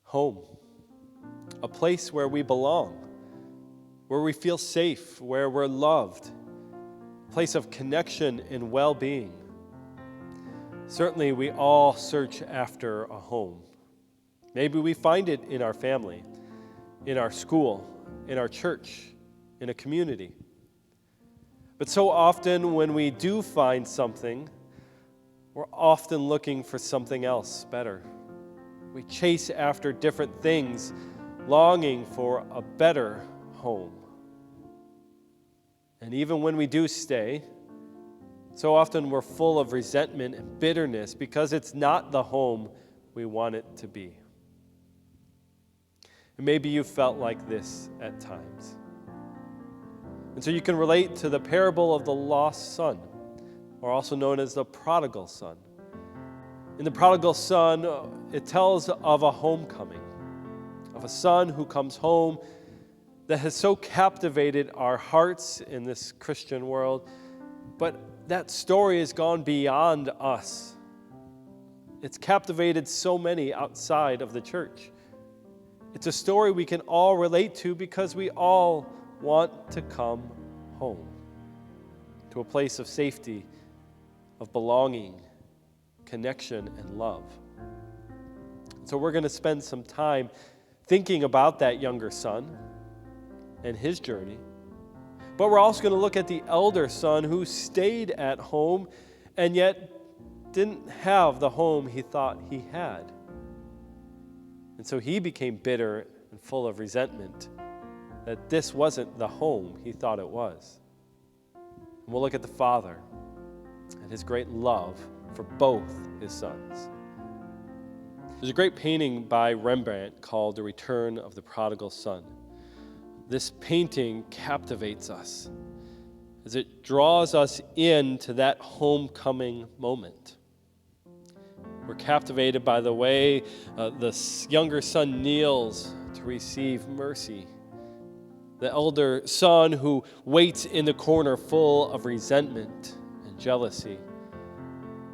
Home, a place where we belong, where we feel safe, where we're loved, a place of connection and well-being. Certainly, we all search after a home. Maybe we find it in our family, in our school, in our church, in a community. But so often when we do find something, we're often looking for something else better. We chase after different things, longing for a better home. And even when we do stay, so often we're full of resentment and bitterness because it's not the home we want it to be. And maybe you felt like this at times. And so you can relate to the parable of the lost son, or also known as the prodigal son. In the prodigal son, it tells of a homecoming, of a son who comes home that has so captivated our hearts in this Christian world. But that story has gone beyond us. It's captivated so many outside of the church. It's a story we can all relate to because we all want to come home to a place of safety, of belonging, connection, and love. So we're going to spend some time thinking about that younger son and his journey. But we're also going to look at the elder son who stayed at home and yet didn't have the home he thought he had. And so he became bitter and full of resentment that this wasn't the home he thought it was. And we'll look at the father and his great love for both his sons. There's a great painting by Rembrandt called The Return of the Prodigal Son. This painting captivates us as it draws us into that homecoming moment. We're captivated by the way the younger son kneels to receive mercy. The elder son who waits in the corner full of resentment and jealousy.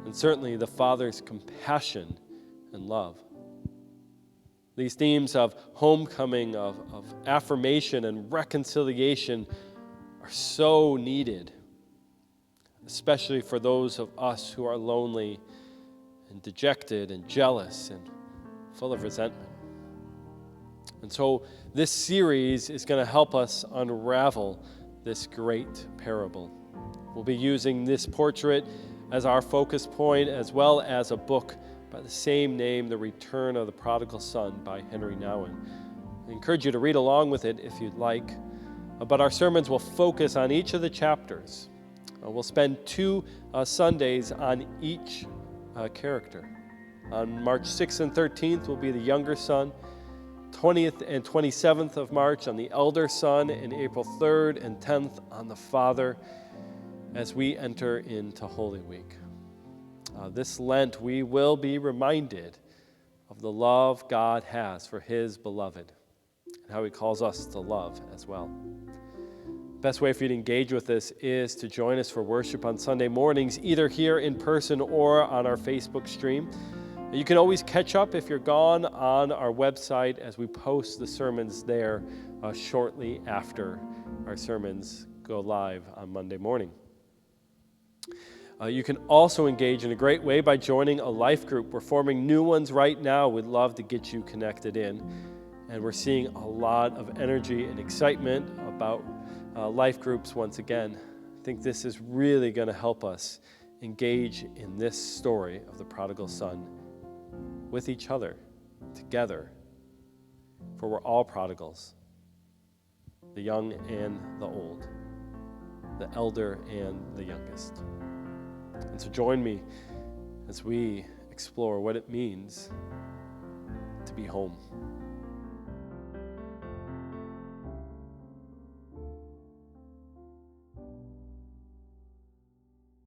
And certainly the father's compassion and love. These themes of homecoming, of affirmation and reconciliation are so needed, especially for those of us who are lonely and dejected and jealous and full of resentment. And so this series is going to help us unravel this great parable. We'll be using this portrait as our focus point, as well as a book by the same name, The Return of the Prodigal Son by Henry Nouwen. I encourage you to read along with it if you'd like, but our sermons will focus on each of the chapters. We'll spend 2 Sundays on each character. On March 6th and 13th will be the younger son, 20th and 27th of March on the elder son, and April 3rd and 10th on the father as we enter into Holy Week. This Lent, we will be reminded of the love God has for his beloved and how he calls us to love as well. Best way for you to engage with this is to join us for worship on Sunday mornings, either here in person or on our Facebook stream. You can always catch up if you're gone on our website as we post the sermons there shortly after our sermons go live on Monday morning. You can also engage in a great way by joining a life group. We're forming new ones right now. We'd love to get you connected in. And we're seeing a lot of energy and excitement about life groups once again. I think this is really going to help us engage in this story of the prodigal son with each other, together. For we're all prodigals, the young and the old, the elder and the youngest. And so join me as we explore what it means to be home.